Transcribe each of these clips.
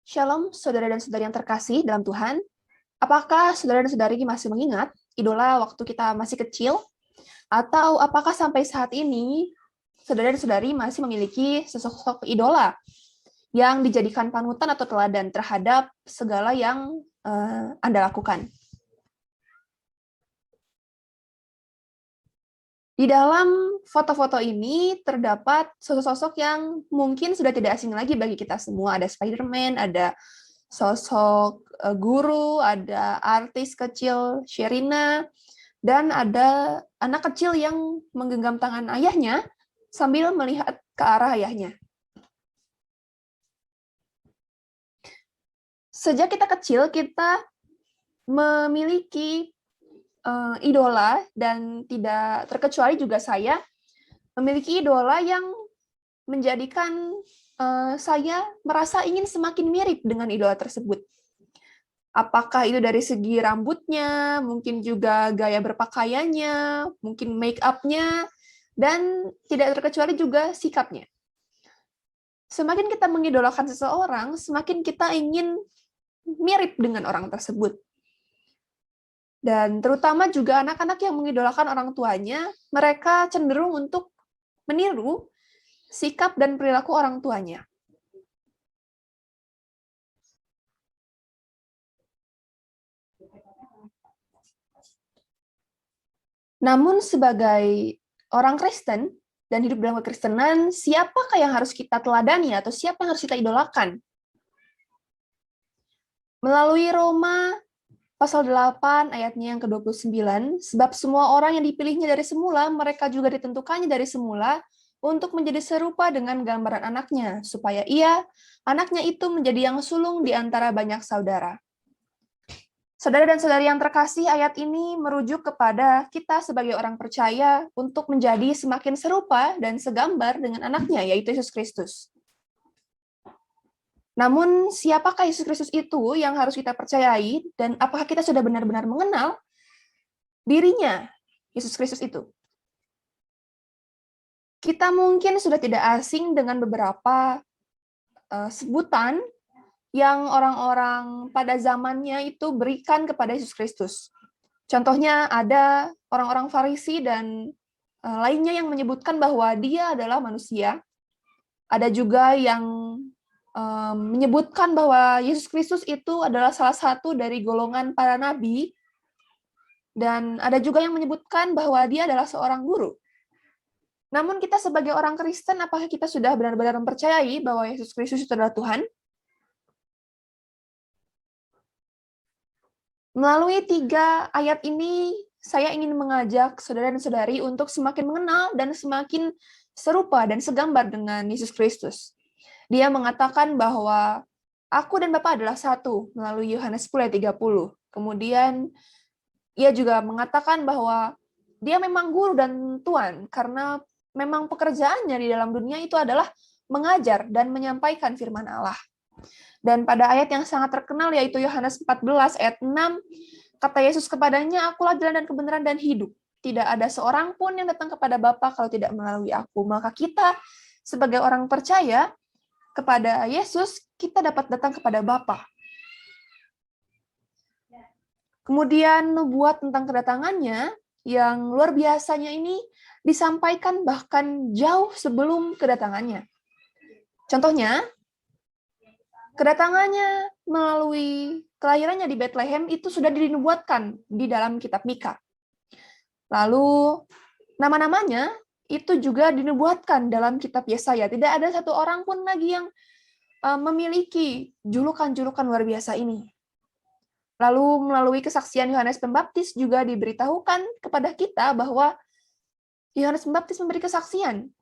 Shalom, saudara dan saudari yang terkasih dalam Tuhan. Apakah saudara dan saudari masih mengingat idola waktu kita masih kecil? Atau apakah sampai saat ini saudara dan saudari masih memiliki sosok idola yang dijadikan panutan atau teladan terhadap segala yang Anda lakukan? Di dalam foto-foto ini terdapat sosok-sosok yang mungkin sudah tidak asing lagi bagi kita semua. Ada Spider-Man, ada sosok guru, ada artis kecil Sherina, dan ada anak kecil yang menggenggam tangan ayahnya sambil melihat ke arah ayahnya. Sejak kita kecil, kita memiliki idola, dan tidak terkecuali juga saya memiliki idola yang menjadikan saya merasa ingin semakin mirip dengan idola tersebut. Apakah itu dari segi rambutnya, mungkin juga gaya berpakaiannya, mungkin make up-nya, dan tidak terkecuali juga sikapnya. Semakin kita mengidolakan seseorang, semakin kita ingin mirip dengan orang tersebut. Dan terutama juga anak-anak yang mengidolakan orang tuanya, mereka cenderung untuk meniru sikap dan perilaku orang tuanya. Namun sebagai orang Kristen dan hidup dalam kekristenan, siapakah yang harus kita teladani atau siapa yang harus kita idolakan? Melalui Roma pasal 8 ayatnya yang ke-29, sebab semua orang yang dipilihnya dari semula, mereka juga ditentukannya dari semula untuk menjadi serupa dengan gambaran anaknya, supaya anaknya itu menjadi yang sulung di antara banyak saudara. Saudara dan saudari yang terkasih, ayat ini merujuk kepada kita sebagai orang percaya untuk menjadi semakin serupa dan segambar dengan anaknya, yaitu Yesus Kristus. Namun, siapakah Yesus Kristus itu yang harus kita percayai, dan apakah kita sudah benar-benar mengenal dirinya, Yesus Kristus itu? Kita mungkin sudah tidak asing dengan beberapa sebutan yang orang-orang pada zamannya itu berikan kepada Yesus Kristus. Contohnya ada orang-orang Farisi dan lainnya yang menyebutkan bahwa dia adalah manusia. Ada juga yang menyebutkan bahwa Yesus Kristus itu adalah salah satu dari golongan para nabi, dan ada juga yang menyebutkan bahwa dia adalah seorang guru. Namun kita sebagai orang Kristen, apakah kita sudah benar-benar mempercayai bahwa Yesus Kristus itu adalah Tuhan? Melalui 3 ayat ini, saya ingin mengajak saudara dan saudari untuk semakin mengenal dan semakin serupa dan segambar dengan Yesus Kristus. Dia mengatakan bahwa aku dan Bapa adalah satu melalui Yohanes 10 ayat 30. Kemudian ia juga mengatakan bahwa dia memang guru dan tuan karena memang pekerjaannya di dalam dunia itu adalah mengajar dan menyampaikan firman Allah. Dan pada ayat yang sangat terkenal yaitu Yohanes 14 ayat 6, kata Yesus kepadanya, "Akulah jalan dan kebenaran dan hidup. Tidak ada seorang pun yang datang kepada Bapa kalau tidak melalui aku." Maka kita sebagai orang percaya kepada Yesus, kita dapat datang kepada Bapa. Kemudian nubuat tentang kedatangannya yang luar biasanya ini disampaikan bahkan jauh sebelum kedatangannya. Contohnya, kedatangannya melalui kelahirannya di Bethlehem itu sudah dinubuatkan di dalam kitab Mika. Lalu nama-namanya itu juga dinubuatkan dalam kitab Yesaya. Tidak ada satu orang pun lagi yang memiliki julukan-julukan luar biasa ini. Lalu melalui kesaksian Yohanes Pembaptis juga diberitahukan kepada kita bahwa Yohanes Pembaptis memberi kesaksian.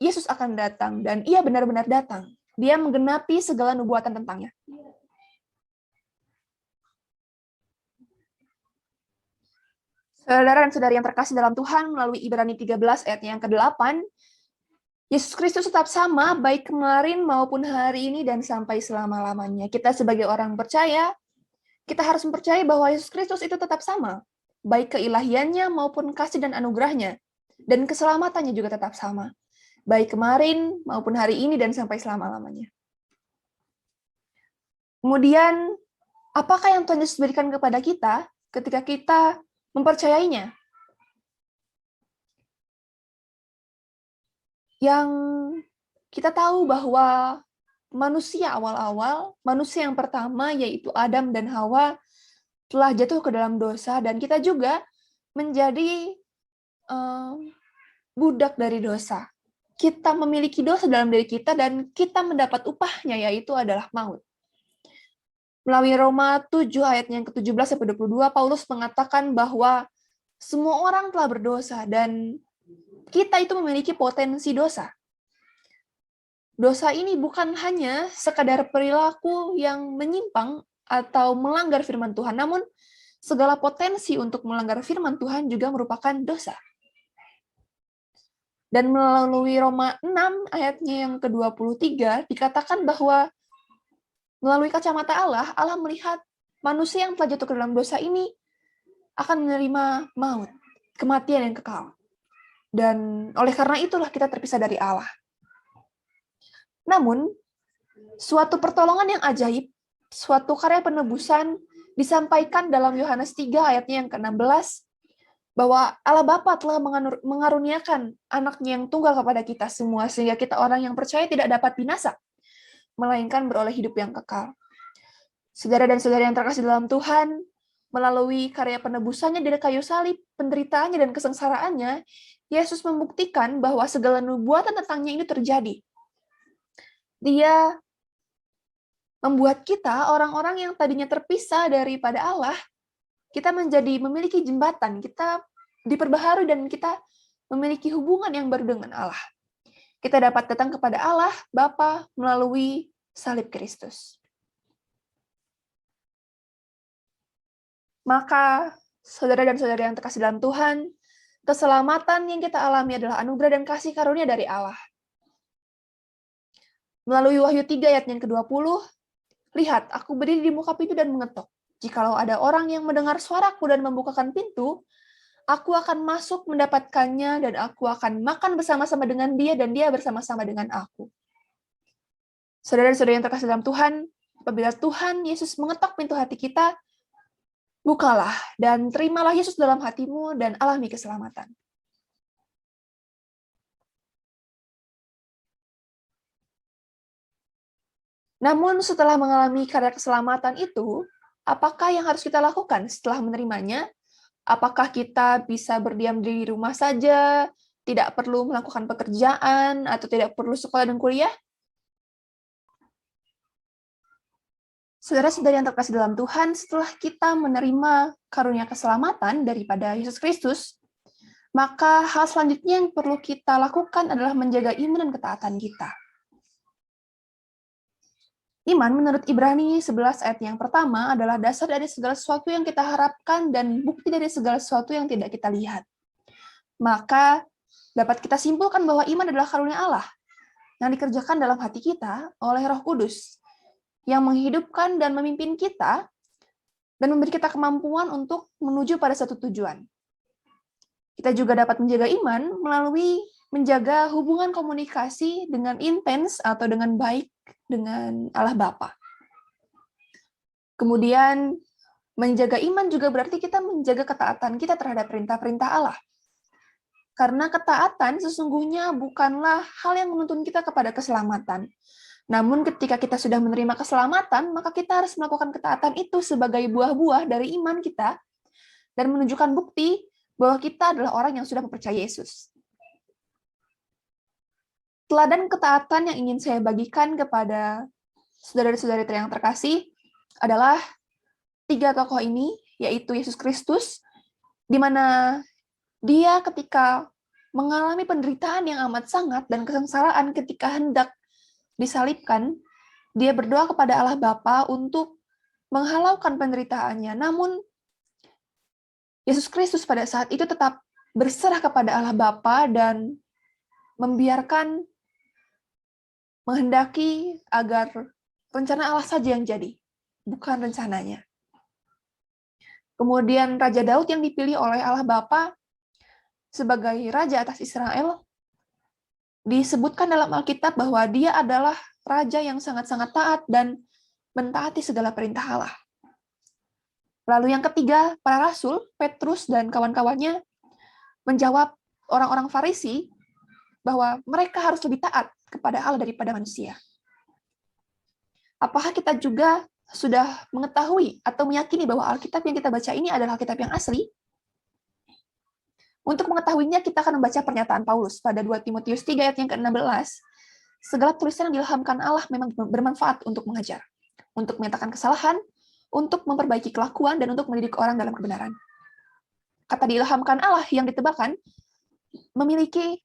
Yesus akan datang, dan ia benar-benar datang. Dia menggenapi segala nubuatan tentangnya. Saudara dan saudari yang terkasih dalam Tuhan, melalui Ibrani 13 ayat yang ke-8, Yesus Kristus tetap sama, baik kemarin maupun hari ini dan sampai selama-lamanya. Kita sebagai orang percaya, kita harus mempercayai bahwa Yesus Kristus itu tetap sama, baik keilahiannya maupun kasih dan anugerahnya, dan keselamatannya juga tetap sama, baik kemarin maupun hari ini dan sampai selama-lamanya. Kemudian, apakah yang Tuhan Yesus berikan kepada kita ketika kita mempercayainya? Yang kita tahu bahwa manusia awal-awal, manusia yang pertama yaitu Adam dan Hawa telah jatuh ke dalam dosa, dan kita juga menjadi budak dari dosa. Kita memiliki dosa dalam diri kita dan kita mendapat upahnya, yaitu adalah maut. Melalui Roma 7 ayatnya yang ke-17 sampai 22, Paulus mengatakan bahwa semua orang telah berdosa dan kita itu memiliki potensi dosa. Dosa ini bukan hanya sekadar perilaku yang menyimpang atau melanggar firman Tuhan, namun segala potensi untuk melanggar firman Tuhan juga merupakan dosa. Dan melalui Roma 6 ayatnya yang ke-23 dikatakan bahwa melalui kacamata Allah, Allah melihat manusia yang telah jatuh ke dalam dosa ini akan menerima maut, kematian yang kekal. Dan oleh karena itulah kita terpisah dari Allah. Namun, suatu pertolongan yang ajaib, suatu karya penebusan disampaikan dalam Yohanes 3 ayatnya yang ke-16, bahwa Allah Bapa telah mengaruniakan anaknya yang tunggal kepada kita semua, sehingga kita orang yang percaya tidak dapat binasa, melainkan beroleh hidup yang kekal. Saudara dan saudari yang terkasih dalam Tuhan, melalui karya penebusannya dari kayu salib, penderitaannya dan kesengsaraannya, Yesus membuktikan bahwa segala nubuatan tentangnya ini terjadi. Dia membuat kita, orang-orang yang tadinya terpisah daripada Allah, kita memiliki jembatan, kita diperbaharui dan kita memiliki hubungan yang baru dengan Allah. Kita dapat datang kepada Allah Bapa melalui salib Kristus. Maka, saudara dan saudari yang terkasih dalam Tuhan, keselamatan yang kita alami adalah anugerah dan kasih karunia dari Allah. Melalui Wahyu 3 ayat yang ke-20, lihat, aku berdiri di muka pintu dan mengetuk. Jikalau ada orang yang mendengar suaraku dan membukakan pintu, aku akan masuk mendapatkannya dan aku akan makan bersama-sama dengan dia dan dia bersama-sama dengan aku. Saudara-saudari yang terkasih dalam Tuhan, apabila Tuhan Yesus mengetok pintu hati kita, bukalah dan terimalah Yesus dalam hatimu dan alami keselamatan. Namun setelah mengalami karya keselamatan itu, apakah yang harus kita lakukan setelah menerimanya? Apakah kita bisa berdiam di rumah saja, tidak perlu melakukan pekerjaan, atau tidak perlu sekolah dan kuliah? Saudara-saudari yang terkasih dalam Tuhan, setelah kita menerima karunia keselamatan daripada Yesus Kristus, maka hal selanjutnya yang perlu kita lakukan adalah menjaga iman dan ketaatan kita. Iman menurut Ibrani 11 ayat yang pertama adalah dasar dari segala sesuatu yang kita harapkan dan bukti dari segala sesuatu yang tidak kita lihat. Maka dapat kita simpulkan bahwa iman adalah karunia Allah yang dikerjakan dalam hati kita oleh Roh Kudus yang menghidupkan dan memimpin kita dan memberi kita kemampuan untuk menuju pada satu tujuan. Kita juga dapat menjaga iman melalui menjaga hubungan komunikasi dengan intens atau dengan baik dengan Allah Bapa. Kemudian, menjaga iman juga berarti kita menjaga ketaatan kita terhadap perintah-perintah Allah. Karena ketaatan sesungguhnya bukanlah hal yang menuntun kita kepada keselamatan. Namun ketika kita sudah menerima keselamatan, maka kita harus melakukan ketaatan itu sebagai buah-buah dari iman kita dan menunjukkan bukti bahwa kita adalah orang yang sudah mempercayai Yesus. Teladan ketaatan yang ingin saya bagikan kepada saudara-saudari yang terkasih adalah 3 tokoh ini, yaitu Yesus Kristus, di mana dia ketika mengalami penderitaan yang amat sangat dan kesengsaraan ketika hendak disalibkan, dia berdoa kepada Allah Bapa untuk menghalaukan penderitaannya. Namun, Yesus Kristus pada saat itu tetap berserah kepada Allah Bapa dan membiarkan menghendaki agar rencana Allah saja yang jadi, bukan rencananya. Kemudian Raja Daud yang dipilih oleh Allah Bapa sebagai raja atas Israel, disebutkan dalam Alkitab bahwa dia adalah raja yang sangat-sangat taat dan mentaati segala perintah Allah. Lalu yang ketiga, para rasul, Petrus dan kawan-kawannya menjawab orang-orang Farisi bahwa mereka harus lebih taat kepada Allah daripada manusia. Apakah kita juga sudah mengetahui atau meyakini bahwa Alkitab yang kita baca ini adalah Alkitab yang asli? Untuk mengetahuinya, kita akan membaca pernyataan Paulus pada 2 Timotius 3 ayat yang ke-16. Segala tulisan yang diilhamkan Allah memang bermanfaat untuk mengajar, untuk menyatakan kesalahan, untuk memperbaiki kelakuan, dan untuk mendidik orang dalam kebenaran. Kata diilhamkan Allah yang ditebakan memiliki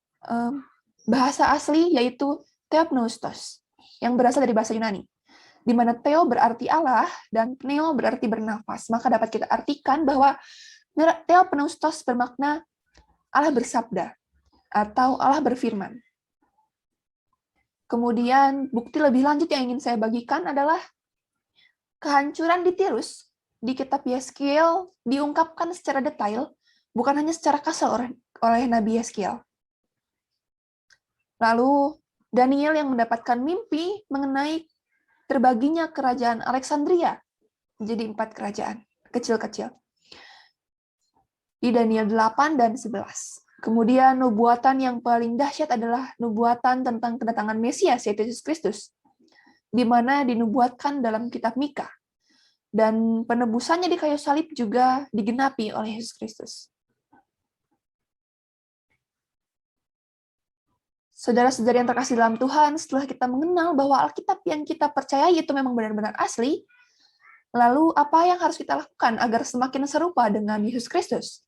bahasa asli, yaitu theopneustos, yang berasal dari bahasa Yunani, di mana theo berarti Allah dan pneo berarti bernafas. Maka dapat kita artikan bahwa theopneustos bermakna Allah bersabda atau Allah berfirman. Kemudian bukti lebih lanjut yang ingin saya bagikan adalah kehancuran di Tirus di kitab Yeskiel diungkapkan secara detail, bukan hanya secara kasar oleh Nabi Yeskiel. Lalu Daniel yang mendapatkan mimpi mengenai terbaginya kerajaan Alexandria menjadi 4 kerajaan kecil-kecil. Di Daniel 8 dan 11. Kemudian nubuatan yang paling dahsyat adalah nubuatan tentang kedatangan Mesias, yaitu Yesus Kristus, di mana dinubuatkan dalam kitab Mika. Dan penebusannya di kayu salib juga digenapi oleh Yesus Kristus. Saudara-saudari yang terkasih dalam Tuhan, setelah kita mengenal bahwa Alkitab yang kita percayai itu memang benar-benar asli, lalu apa yang harus kita lakukan agar semakin serupa dengan Yesus Kristus?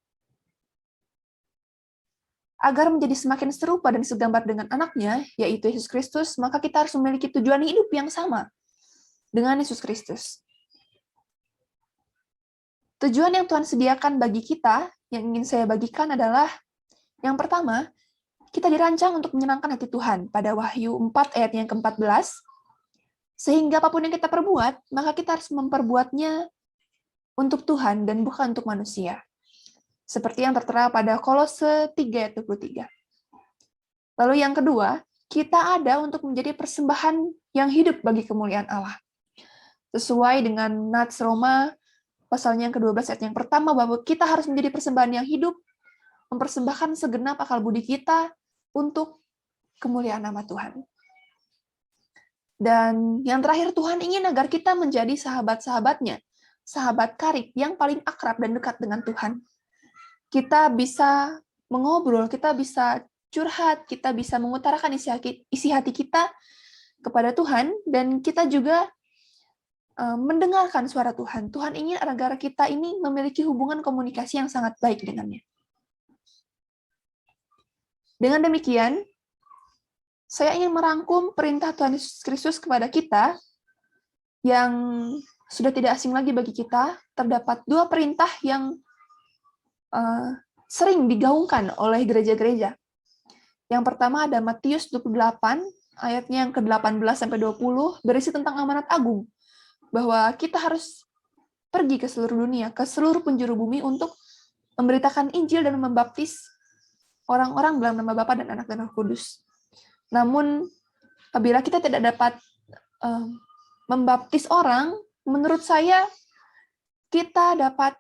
Agar menjadi semakin serupa dan segambar dengan anaknya, yaitu Yesus Kristus, maka kita harus memiliki tujuan hidup yang sama dengan Yesus Kristus. Tujuan yang Tuhan sediakan bagi kita, yang ingin saya bagikan adalah, yang pertama, kita dirancang untuk menyenangkan hati Tuhan pada Wahyu 4 ayat yang ke-14, sehingga apapun yang kita perbuat, maka kita harus memperbuatnya untuk Tuhan dan bukan untuk manusia. Seperti yang tertera pada Kolose 3 ayat 23. Lalu yang kedua, kita ada untuk menjadi persembahan yang hidup bagi kemuliaan Allah. Sesuai dengan Nats Roma, pasalnya yang ke-12 ayat yang pertama, bahwa kita harus menjadi persembahan yang hidup, mempersembahkan segenap akal budi kita untuk kemuliaan nama Tuhan. Dan yang terakhir, Tuhan ingin agar kita menjadi sahabat-sahabatnya, sahabat karib yang paling akrab dan dekat dengan Tuhan. Kita bisa mengobrol, kita bisa curhat, kita bisa mengutarakan isi hati kita kepada Tuhan, dan kita juga mendengarkan suara Tuhan. Tuhan ingin agar kita ini memiliki hubungan komunikasi yang sangat baik dengannya. Dengan demikian, saya ingin merangkum perintah Tuhan Yesus Kristus kepada kita yang sudah tidak asing lagi bagi kita. Terdapat 2 perintah yang sering digaungkan oleh gereja-gereja. Yang pertama ada Matius 28, ayatnya yang ke-18 sampai 20, berisi tentang amanat agung, bahwa kita harus pergi ke seluruh dunia, ke seluruh penjuru bumi untuk memberitakan Injil dan membaptis orang-orang dalam nama Bapa dan Anak dan Roh Kudus. Namun, apabila kita tidak dapat membaptis orang, menurut saya kita dapat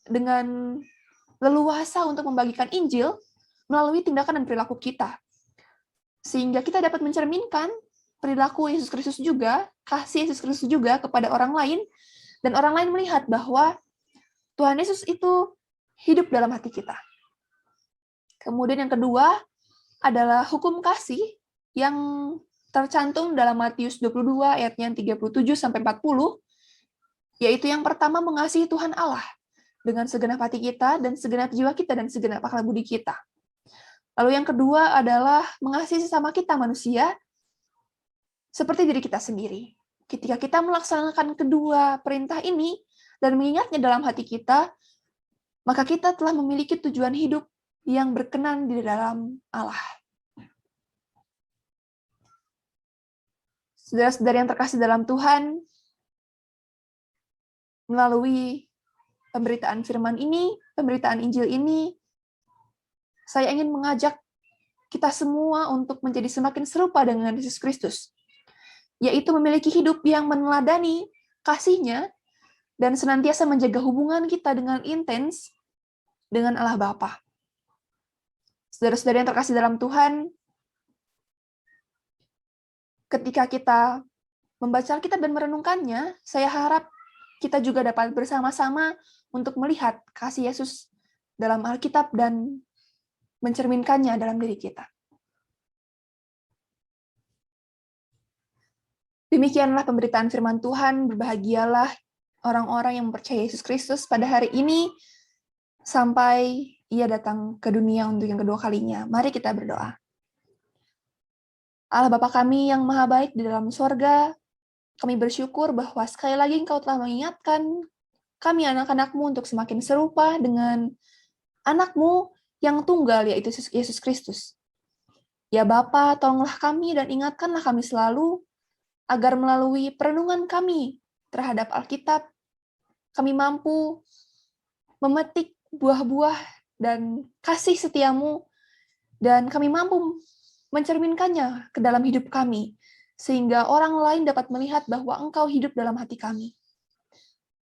dengan leluasa untuk membagikan Injil melalui tindakan dan perilaku kita. Sehingga kita dapat mencerminkan perilaku Yesus Kristus juga, kasih Yesus Kristus juga kepada orang lain, dan orang lain melihat bahwa Tuhan Yesus itu hidup dalam hati kita. Kemudian yang kedua adalah hukum kasih yang tercantum dalam Matius 22 ayatnya 37 sampai 40, yaitu yang pertama mengasihi Tuhan Allah dengan segenap hati kita dan segenap jiwa kita dan segenap akal budi kita. Lalu yang kedua adalah mengasihi sesama kita manusia seperti diri kita sendiri. Ketika kita melaksanakan kedua perintah ini dan mengingatnya dalam hati kita, maka kita telah memiliki tujuan hidup yang berkenan di dalam Allah. Saudara-saudari yang terkasih dalam Tuhan, melalui pemberitaan firman ini, pemberitaan Injil ini, saya ingin mengajak kita semua untuk menjadi semakin serupa dengan Yesus Kristus. yaitu memiliki hidup yang meneladani kasih-Nya dan senantiasa menjaga hubungan kita dengan intens dengan Allah Bapa. Saudara-saudara yang terkasih dalam Tuhan, ketika kita membaca Alkitab dan merenungkannya, saya harap kita juga dapat bersama-sama untuk melihat kasih Yesus dalam Alkitab dan mencerminkannya dalam diri kita. Demikianlah pemberitaan firman Tuhan. Berbahagialah orang-orang yang percaya Yesus Kristus pada hari ini sampai Ia datang ke dunia untuk yang kedua kalinya. Mari kita berdoa. Allah Bapa kami yang maha baik di dalam sorga, kami bersyukur bahwa sekali lagi Engkau telah mengingatkan kami anak-anak-Mu untuk semakin serupa dengan anak-Mu yang tunggal, yaitu Yesus Kristus. Ya Bapa, tolonglah kami dan ingatkanlah kami selalu agar melalui perenungan kami terhadap Alkitab, kami mampu memetik buah-buah dan kasih setia-Mu, dan kami mampu mencerminkannya ke dalam hidup kami, sehingga orang lain dapat melihat bahwa Engkau hidup dalam hati kami.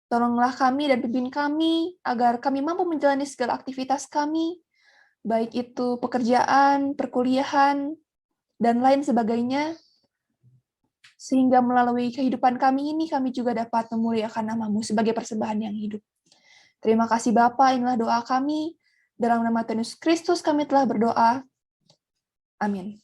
Tolonglah kami dan pimpin kami, agar kami mampu menjalani segala aktivitas kami, baik itu pekerjaan, perkuliahan, dan lain sebagainya, sehingga melalui kehidupan kami ini, kami juga dapat memuliakan nama-Mu sebagai persembahan yang hidup. Terima kasih Bapa, inilah doa kami. Dalam nama Tuhan Yesus Kristus kami telah berdoa. Amin.